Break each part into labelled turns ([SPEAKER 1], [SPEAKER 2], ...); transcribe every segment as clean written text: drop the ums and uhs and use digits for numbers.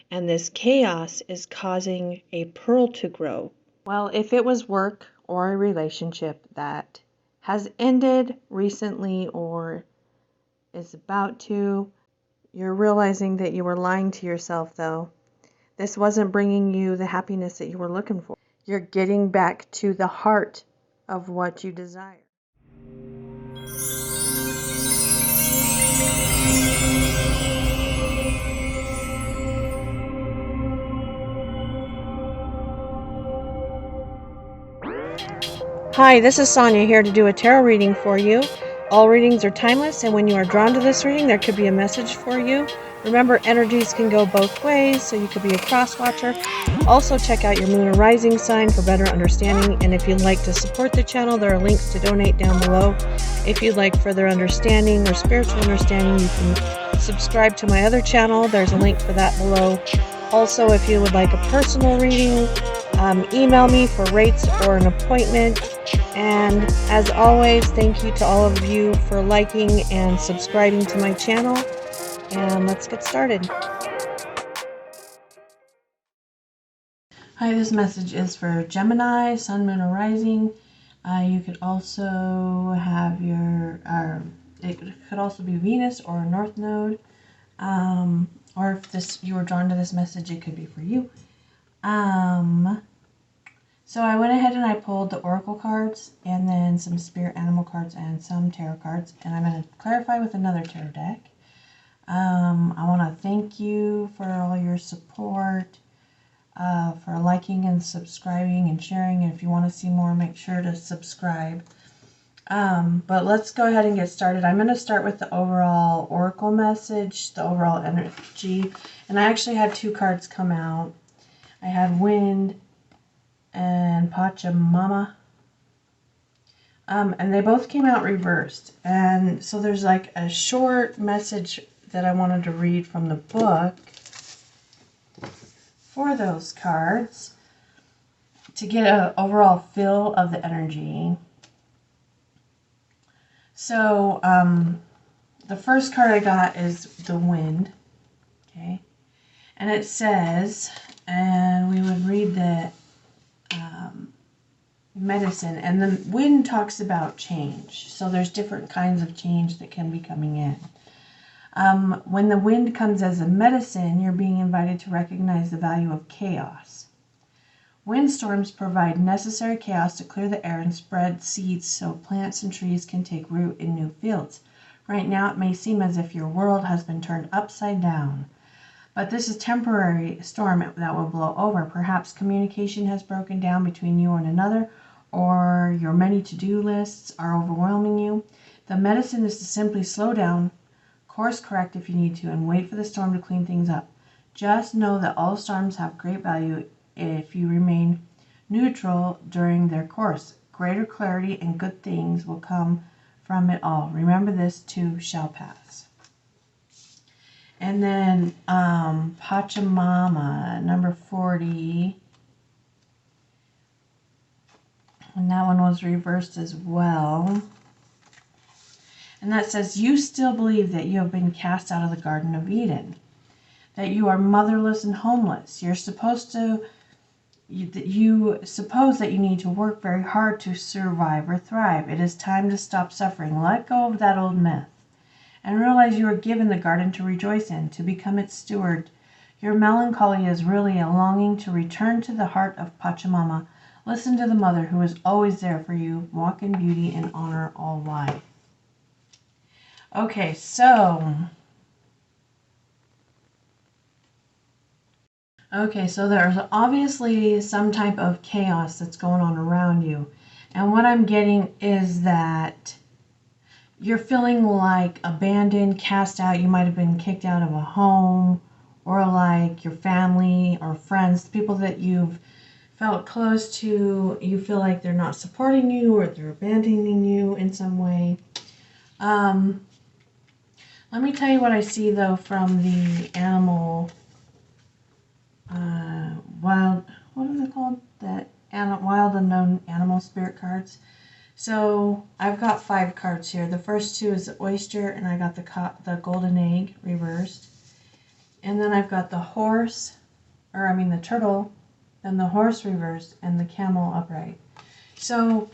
[SPEAKER 1] and this chaos is causing a pearl to grow. Well, if it was work or a relationship that has ended recently or is about to, you're realizing that you were lying to yourself, though. This wasn't bringing you the happiness that you were looking for. You're getting back to the heart of what you desire. Hi, this is Sonia here to do a tarot reading for you. All readings are timeless, and when you are drawn to this reading, there could be a message for you. Remember, energies can go both ways, so you could be a cross watcher. Also, check out your moon or rising sign for better understanding, and if you'd like to support the channel, there are links to donate down below. If you'd like further understanding or spiritual understanding, you can subscribe to my other channel. There's a link for that below. Also, if you would like a personal reading, email me for rates or an appointment. And as always, thank you to all of you for liking and subscribing to my channel. And let's get started. Hi, this message is for Gemini, Sun, Moon, or Rising. You could also have it could also be Venus or North Node. Or if you were drawn to this message, it could be for you. So I went ahead and I pulled the Oracle cards and then some Spirit Animal cards and some Tarot cards. And I'm going to clarify with another Tarot deck. I want to thank you for all your support, for liking and subscribing and sharing. And if you want to see more, make sure to subscribe. But let's go ahead and get started. I'm going to start with the overall Oracle message, the overall energy. And I actually had two cards come out. I had Wind and Pachamama. And they both came out reversed. And so there's like a short message that I wanted to read from the book for those cards to get an overall feel of the energy. So the first card I got is the Wind. Okay. And it says, and we would read the medicine, and the Wind talks about change. So there's different kinds of change that can be coming in. When the Wind comes as a medicine, you're being invited to recognize the value of chaos. Windstorms provide necessary chaos to clear the air and spread seeds so plants and trees can take root in new fields. Right now it may seem as if your world has been turned upside down. But this is a temporary storm that will blow over. Perhaps communication has broken down between you and another, or your many to-do lists are overwhelming you. The medicine is to simply slow down, course correct if you need to, and wait for the storm to clean things up. Just know that all storms have great value if you remain neutral during their course. Greater clarity and good things will come from it all. Remember, this too shall pass. And then Pachamama, number 40. And that one was reversed as well. And that says, you still believe that you have been cast out of the Garden of Eden. That you are motherless and homeless. You suppose that you need to work very hard to survive or thrive. It is time to stop suffering. Let go of that old myth. And realize you are given the garden to rejoice in, to become its steward. Your melancholy is really a longing to return to the heart of Pachamama. Listen to the mother who is always there for you. Walk in beauty and honor all life. Okay, so there's obviously some type of chaos that's going on around you. And what I'm getting is that you're feeling like abandoned, cast out. You might have been kicked out of a home, or like your family or friends, people that you've felt close to, you feel like they're not supporting you or they're abandoning you in some way. Let me tell you what I see though from the animal, what is it called? Wild Unknown Animal Spirit cards. So I've got 5 cards here. The first 2 is the oyster, and I got the golden egg reversed. And then I've got the horse, or I mean the turtle, then the horse reversed, and the camel upright. So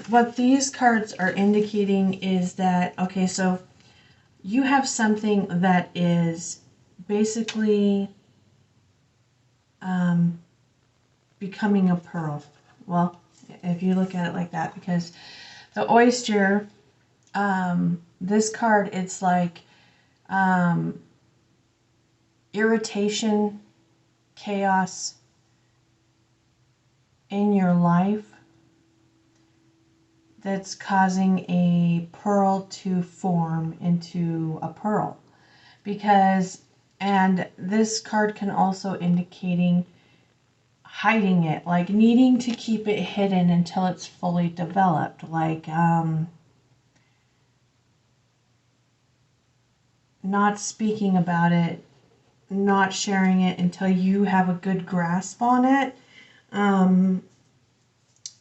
[SPEAKER 1] what these cards are indicating is that, okay, so you have something that is basically becoming a pearl. Well, if you look at it like that, because the oyster, this card, it's like irritation, chaos in your life that's causing a pearl to form into a pearl. Because, and this card can also indicating hiding it, like needing to keep it hidden until it's fully developed, like not speaking about it, not sharing it until you have a good grasp on it.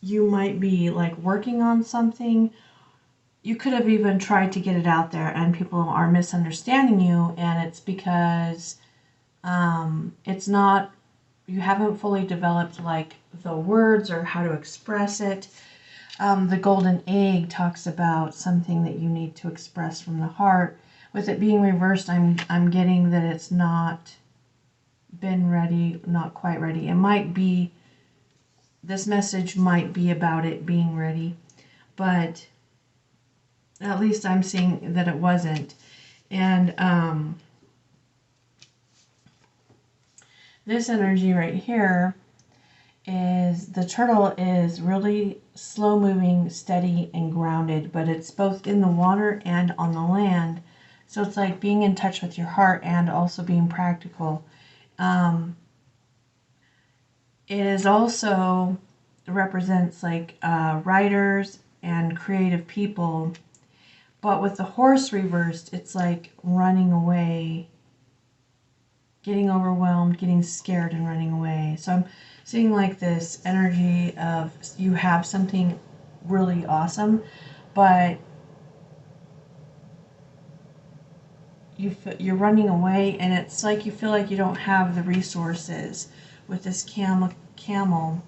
[SPEAKER 1] You might be like working on something. You could have even tried to get it out there and people are misunderstanding you, and it's because it's not, you haven't fully developed like the words or how to express it. The golden egg talks about something that you need to express from the heart. With it being reversed, I'm getting that it's not been ready, not quite ready. It might be, this message might be about it being ready, but at least I'm seeing that it wasn't. And this energy right here is the turtle is really slow moving, steady, and grounded, but it's both in the water and on the land. So it's like being in touch with your heart and also being practical. It is also represents like writers and creative people, but with the horse reversed, it's like running away, getting overwhelmed, getting scared, and running away. So I'm seeing like this energy of you have something really awesome, but you're running away, and it's like you feel like you don't have the resources with this camel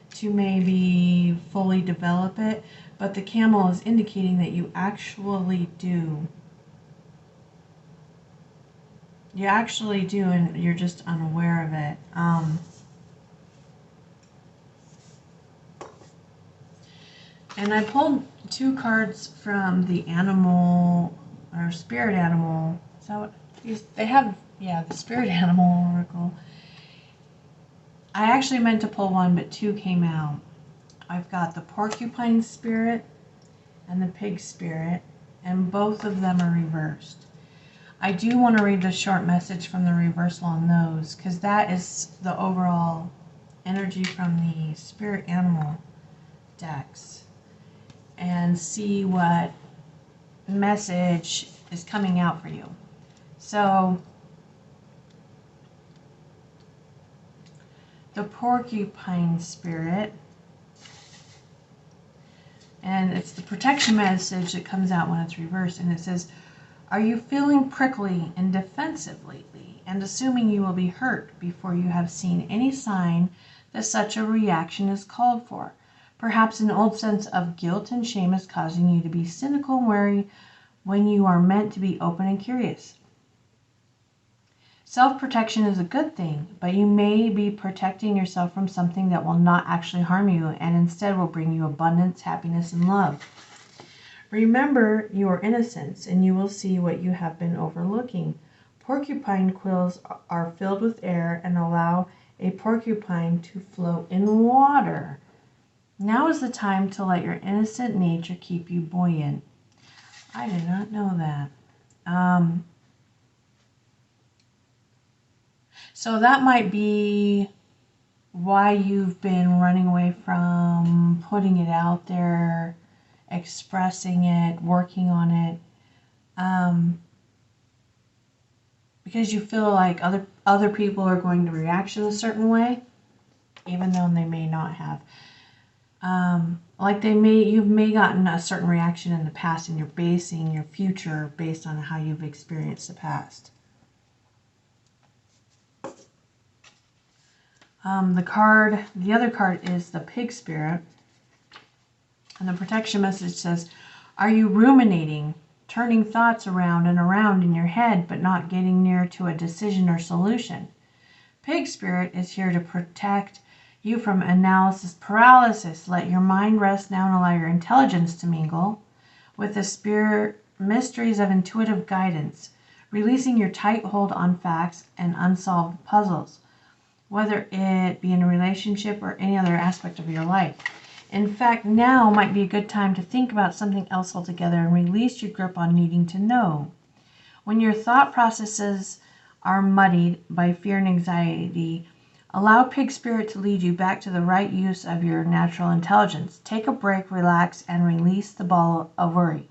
[SPEAKER 1] to maybe fully develop it, but the camel is indicating that you actually do. You actually do, and you're just unaware of it. And I pulled 2 cards from the animal, or spirit animal. Is that what they have? Yeah, the spirit animal oracle. I actually meant to pull 1, but 2 came out. I've got the porcupine spirit and the pig spirit, and both of them are reversed. I do want to read the short message from the reversal on those, because that is the overall energy from the spirit animal decks, and see what message is coming out for you. So the porcupine spirit, and it's the protection message that comes out when it's reversed, and it says, are you feeling prickly and defensive lately, and assuming you will be hurt before you have seen any sign that such a reaction is called for? Perhaps an old sense of guilt and shame is causing you to be cynical and wary when you are meant to be open and curious. Self-protection is a good thing, but you may be protecting yourself from something that will not actually harm you and instead will bring you abundance, happiness, and love. Remember your innocence, and you will see what you have been overlooking. Porcupine quills are filled with air and allow a porcupine to float in water. Now is the time to let your innocent nature keep you buoyant. I did not know that. So that might be why you've been running away from putting it out there, expressing it, working on it, because you feel like other people are going to react in a certain way, even though they may not have. Like you may gotten a certain reaction in the past, and you're basing your future based on how you've experienced the past. The other card is the Pig Spirit. And the protection message says, are you ruminating, turning thoughts around and around in your head, but not getting near to a decision or solution? Pig Spirit is here to protect you from analysis paralysis. Let your mind rest now and allow your intelligence to mingle with the spirit mysteries of intuitive guidance, releasing your tight hold on facts and unsolved puzzles, whether it be in a relationship or any other aspect of your life. In fact, now might be a good time to think about something else altogether and release your grip on needing to know. When your thought processes are muddied by fear and anxiety, allow Pig Spirit to lead you back to the right use of your natural intelligence. Take a break, relax, and release the ball of worry.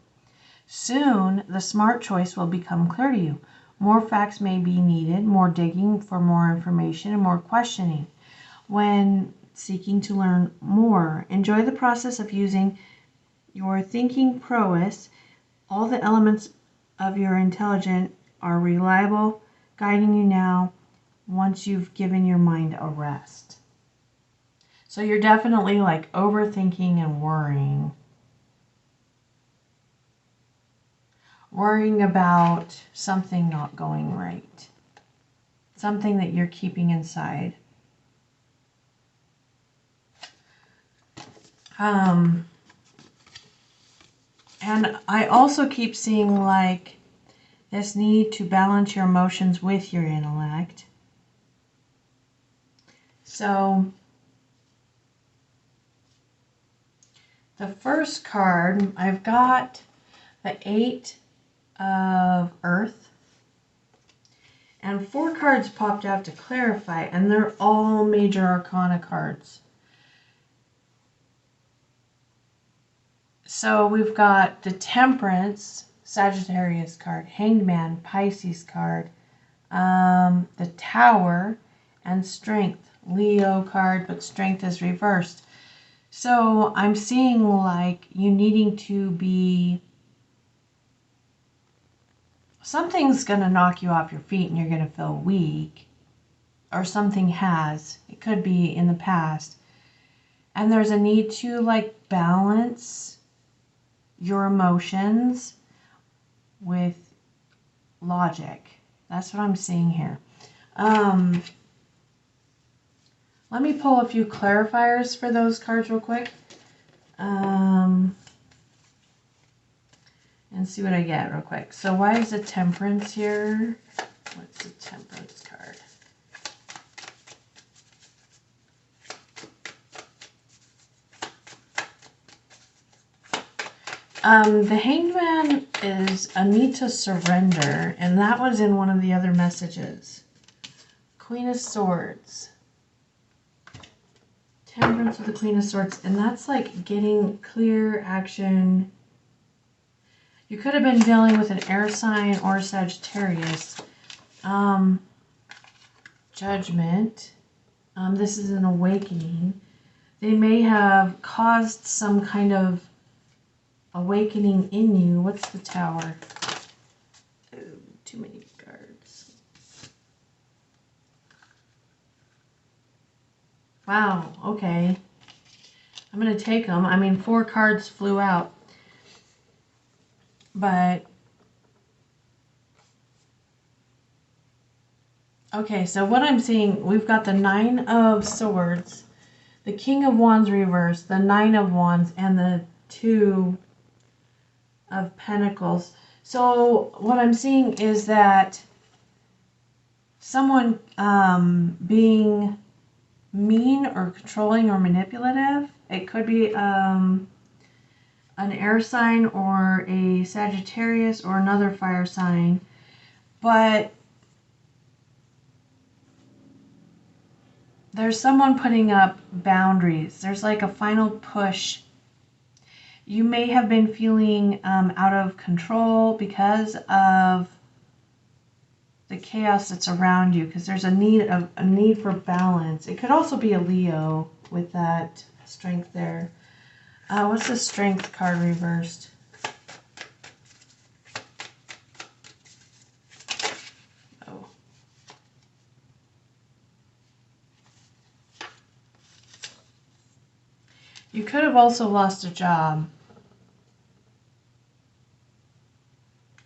[SPEAKER 1] Soon, the smart choice will become clear to you. More facts may be needed, more digging for more information, and more questioning. When seeking to learn more, enjoy the process of using your thinking prowess. All the elements of your intelligence are reliable, guiding you now once you've given your mind a rest. So you're definitely like overthinking and worrying. Worrying about something not going right. Something that you're keeping inside. And I also keep seeing like this need to balance your emotions with your intellect. So the first card, I've got the 8 of Earth. And 4 cards popped out to clarify, and they're all major arcana cards. So we've got the Temperance, Sagittarius card, Hanged Man, Pisces card, the Tower, and Strength, Leo card, but Strength is reversed. So I'm seeing like you needing to be, something's going to knock you off your feet and you're going to feel weak, or something has. It could be in the past. And there's a need to like balance your emotions with logic. That's what I'm seeing here. Let me pull a few clarifiers for those cards real quick. And see what I get real quick. So why is the Temperance here? What's the Temperance card? The Hanged Man is a need to surrender, and that was in one of the other messages. Queen of Swords. Temperance with the Queen of Swords, and that's like getting clear action. You could have been dealing with an air sign or Sagittarius. Judgment. This is an awakening. They may have caused some kind of awakening in you. What's the Tower? Oh, too many cards. Wow, okay. I'm going to take them. I mean, 4 cards flew out. But, okay, so what I'm seeing, we've got the 9 of Swords, the King of Wands reversed, the 9 of Wands, and the 2 of Pentacles. So what I'm seeing is that someone being mean or controlling or manipulative. It could be an air sign or a Sagittarius or another fire sign. But there's someone putting up boundaries. There's like a final push. You may have been feeling out of control because of the chaos that's around you, because there's a need for balance. It could also be a Leo with that Strength there. What's the Strength card reversed? Oh. You could have also lost a job.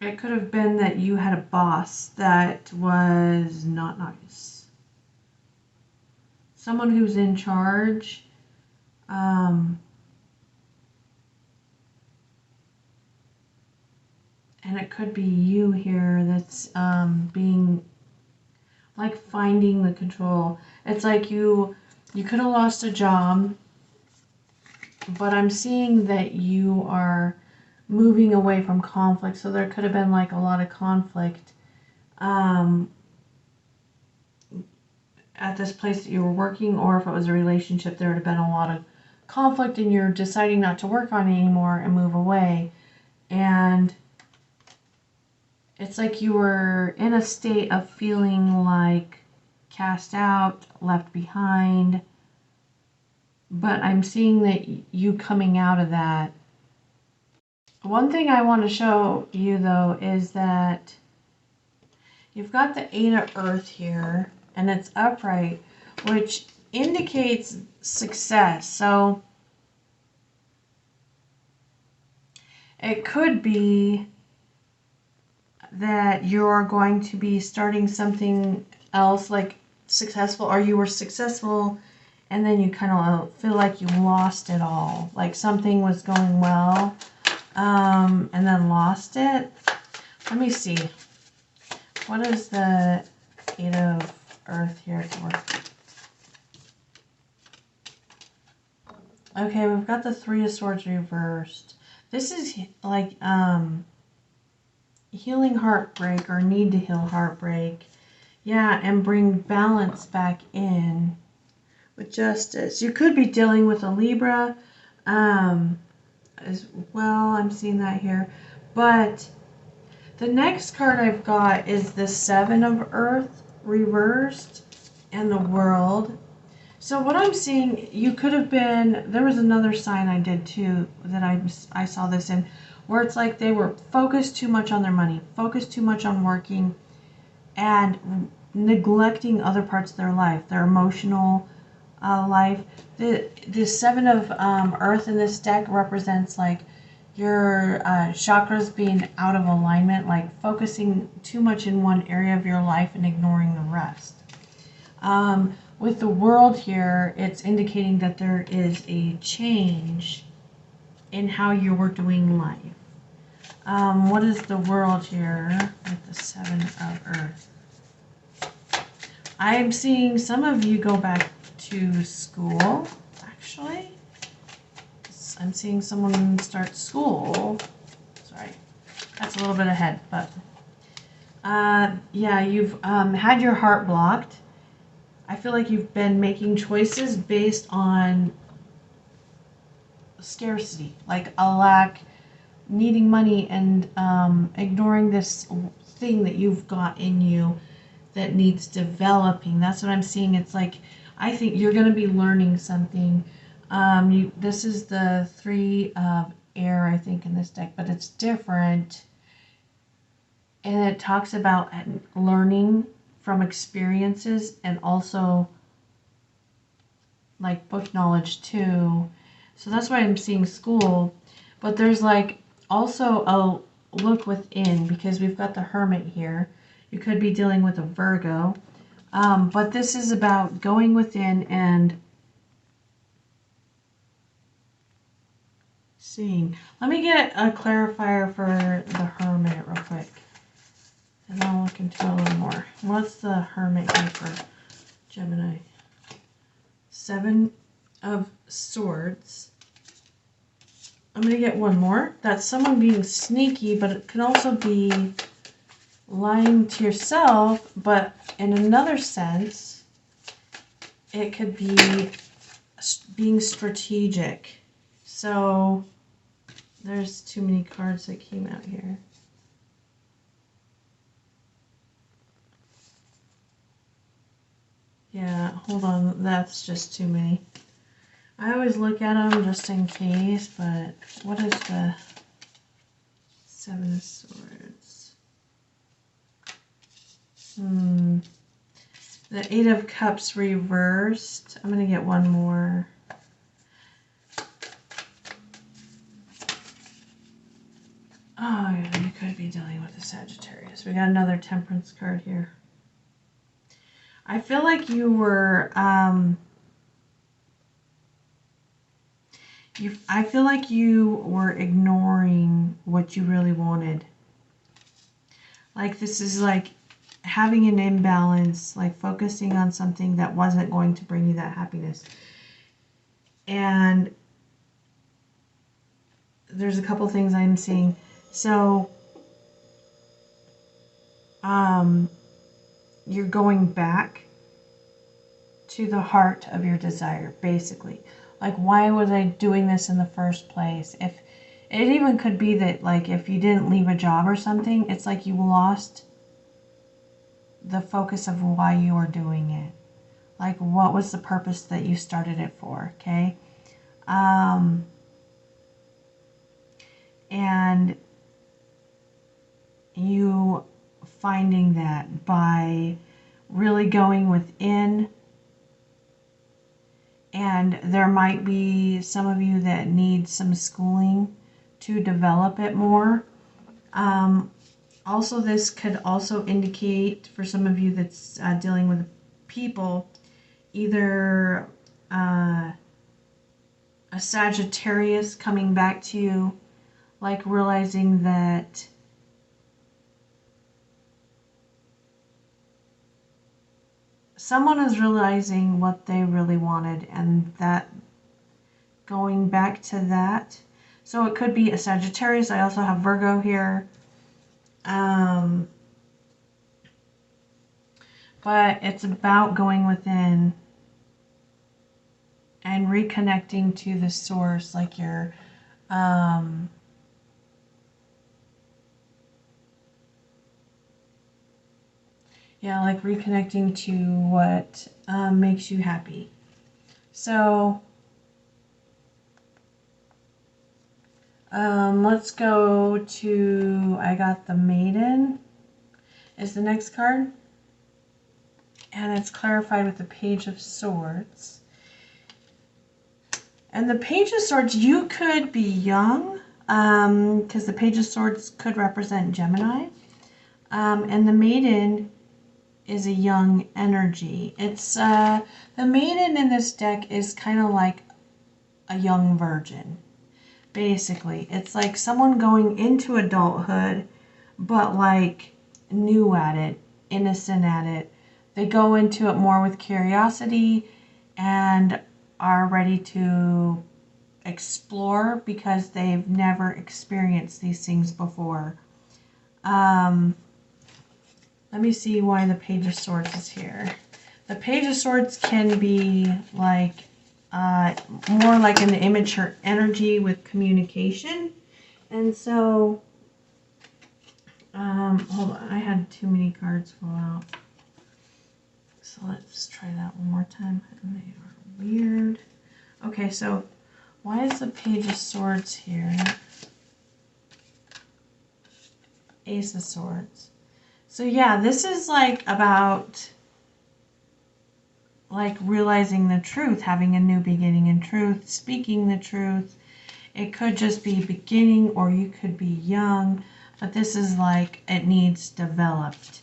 [SPEAKER 1] It could have been that you had a boss that was not nice. Someone who's in charge. And it could be you here that's being like finding the control. It's like you could have lost a job, but I'm seeing that you are moving away from conflict. So there could have been like a lot of conflict at this place that you were working, or if it was a relationship, there would have been a lot of conflict and you're deciding not to work on it anymore and move away. And it's like you were in a state of feeling like cast out, left behind. But I'm seeing that you coming out of that. One thing I want to show you though is that you've got the 8 of Earth here and it's upright, which indicates success. So it could be that you're going to be starting something else like successful, or you were successful and then you kind of feel like you lost it all, like something was going well and then lost it. Let me see, what is the 8 of Earth here for? Okay, we've got the 3 of Swords reversed. This is like healing heartbreak, or need to heal heartbreak. Yeah, and bring balance back in with justice. You could be dealing with a Libra as well. I'm seeing that here. But the next card I've got is the 7 of Earth reversed and the World. So what I'm seeing, you could have been, there was another sign I did too that I saw this in, where it's like they were focused too much on their money, focused too much on working, and neglecting other parts of their life, their emotional life. The 7 of Earth in this deck represents like your chakras being out of alignment, like focusing too much in one area of your life and ignoring the rest. With the World here, it's indicating that there is a change in how you were doing life. What is the World here with the 7 of Earth? I'm seeing some of you go back to school, actually. I'm seeing someone start school. Sorry, that's a little bit ahead, but yeah, you've had your heart blocked. I feel like you've been making choices based on scarcity, like a lack, needing money, and ignoring this thing that you've got in you that needs developing. That's what I'm seeing. It's like, I think you're going to be learning something. This is the 3 of Air, I think, in this deck, but it's different. And it talks about learning from experiences and also like book knowledge too. So that's why I'm seeing school. But there's like also a look within, because we've got the Hermit here. You could be dealing with a Virgo. But this is about going within and seeing. Let me get a clarifier for the Hermit real quick. And I'll look into a little more. What's the Hermit here for Gemini? 7 of Swords. I'm going to get one more. That's someone being sneaky, but it can also be lying to yourself, but in another sense, it could be being strategic. So there's too many cards that came out here. Yeah, hold on, that's just too many. I always look at them just in case, but what is the 7 of Swords? The 8 of Cups reversed. I'm going to get one more. Oh, yeah, you could be dealing with a Sagittarius. We got another Temperance card here. I feel like you were, I feel like you were ignoring what you really wanted. Like this is like having an imbalance, like focusing on something that wasn't going to bring you that happiness. And there's a couple things I'm seeing. So, you're going back to the heart of your desire, basically. Like, why was I doing this in the first place? If it even could be that, like, if you didn't leave a job or something, it's like you lost the focus of why you were doing it. Like, what was the purpose that you started it for, okay? And you finding that by really going within, and there might be some of you that need some schooling to develop it more. Also, this could also indicate for some of you that's dealing with people, either a Sagittarius coming back to you, like realizing that someone is realizing what they really wanted, and that going back to that. So it could be a Sagittarius. I also have Virgo here. But it's about going within and reconnecting to the source, like your like reconnecting to what makes you happy. So let's go to, I got the Maiden is the next card, and it's clarified with the Page of Swords. And the Page of Swords, you could be young, because the Page of Swords could represent Gemini. And the Maiden is a young energy. It's the Maiden in this deck is kind of like a young virgin. Basically, it's like someone going into adulthood, but like new at it, innocent at it. They go into it more with curiosity and are ready to explore because they've never experienced these things before. Let me see why the Page of Swords is here. The Page of Swords can be like more like an immature energy with communication. And so, hold on, I had too many cards fall out. So let's try that one more time. And they are weird. Okay, so why is the Page of Swords here? Ace of Swords. So yeah, this is like about like realizing the truth, having a new beginning in truth, speaking the truth. It could just be beginning, or you could be young, but this is like it needs developed.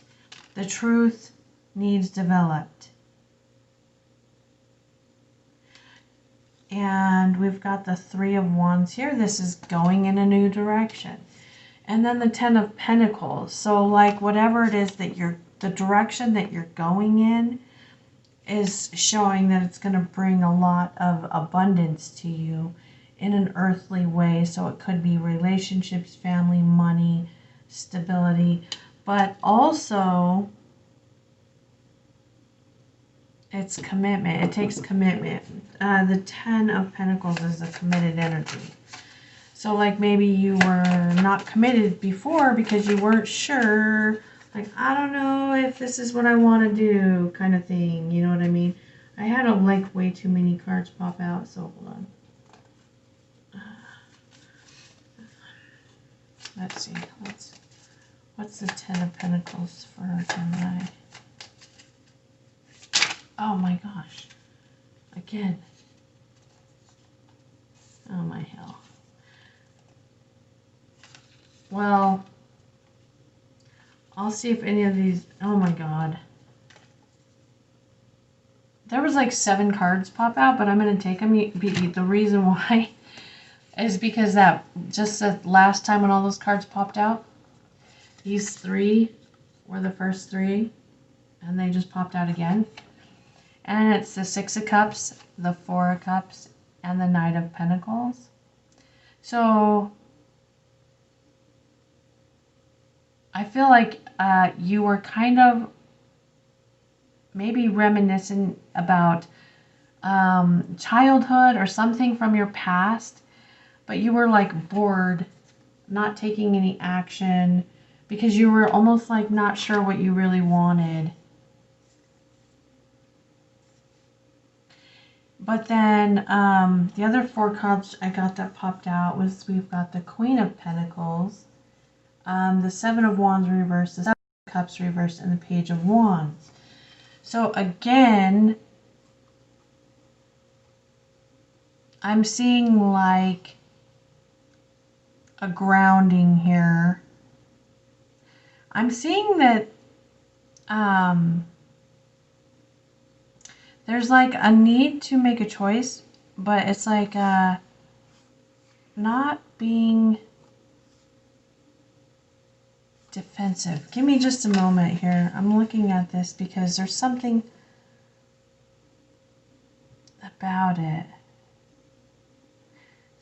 [SPEAKER 1] The truth needs developed. And we've got the Three of Wands here. This is going in a new direction. And then the Ten of Pentacles. So like whatever it is that the direction that you're going in is showing that it's going to bring a lot of abundance to you in an earthly way. So it could be relationships, family, money, stability, but also it's commitment. It takes commitment. The Ten of Pentacles is a committed energy. So like maybe you were not committed before because you weren't sure, like, I don't know if this is what I want to do kind of thing. You know what I mean? I had like way too many cards pop out, so hold on. Let's see. What's the Ten of Pentacles for Gemini? Oh my gosh. Again. Oh my hell. Well, I'll see if any of these, oh my god. There was like 7 cards pop out, but I'm going to take them. The reason why is because that, just the last time when all those cards popped out, these 3 were the first 3, and they just popped out again. And it's the 6 of Cups, the 4 of Cups, and the Knight of Pentacles. So I feel like you were kind of maybe reminiscent about childhood or something from your past, but you were like bored, not taking any action, because you were almost like not sure what you really wanted. But then the other 4 cards I got that popped out was, we've got the Queen of Pentacles, the 7 of Wands reversed, the 7 of Cups reversed, and the Page of Wands. So again, I'm seeing like a grounding here. I'm seeing that there's like a need to make a choice, but it's like not being defensive. Give me just a moment here. I'm looking at this because there's something about it.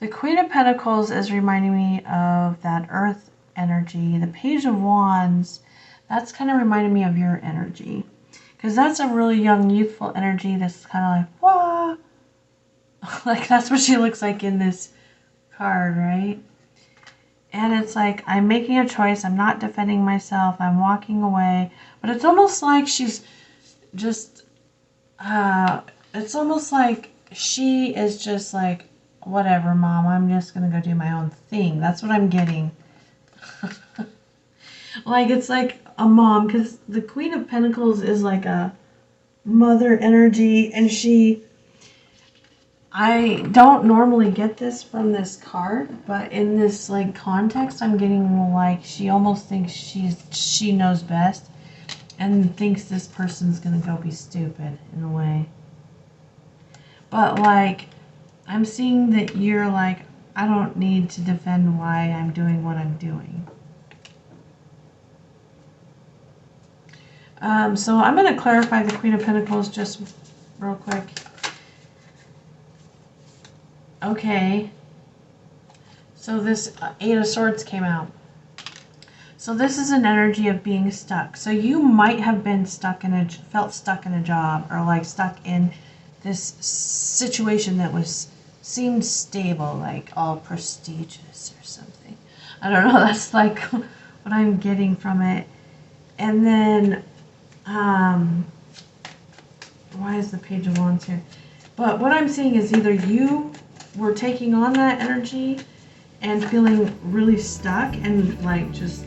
[SPEAKER 1] The Queen of Pentacles is reminding me of that earth energy. The Page of Wands, that's kind of reminding me of your energy. Because that's a really young, youthful energy that's kind of like, wah! Like, that's what she looks like in this card, right? And it's like, I'm making a choice. I'm not defending myself. I'm walking away. But it's almost like she's just, it's almost like she is just like, whatever, Mom, I'm just going to go do my own thing. That's what I'm getting. Like, it's like a mom, because the Queen of Pentacles is like a mother energy, and I don't normally get this from this card, but in this like context, I'm getting like she almost thinks she knows best, and thinks this person's gonna go be stupid in a way. But like, I'm seeing that you're like, I don't need to defend why I'm doing what I'm doing. So I'm going to clarify the Queen of Pentacles just real quick. Okay. So this 8 of Swords came out. So this is an energy of being stuck. So you might have been felt stuck in a job, or like stuck in this situation that seemed stable, like all prestigious or something. I don't know. That's like what I'm getting from it. And then why is the Page of Wands here? But what I'm seeing is either you were taking on that energy and feeling really stuck and like just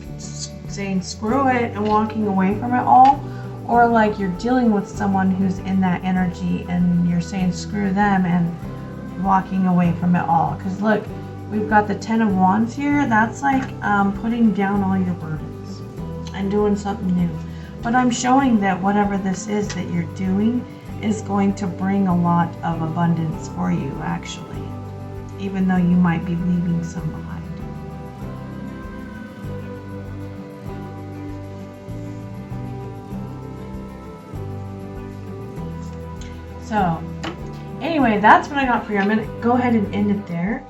[SPEAKER 1] saying screw it and walking away from it all, or like you're dealing with someone who's in that energy and you're saying screw them and walking away from it all. Because look, we've got the 10 of Wands here. That's like putting down all your burdens and doing something new. But I'm showing that whatever this is that you're doing is going to bring a lot of abundance for you, actually, even though you might be leaving some behind. So, anyway, that's what I got for you. I'm going to go ahead and end it there.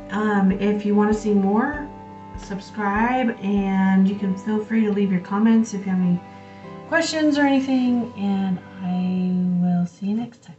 [SPEAKER 1] If you want to see more, subscribe, and you can feel free to leave your comments if you have any questions or anything, and I will see you next time.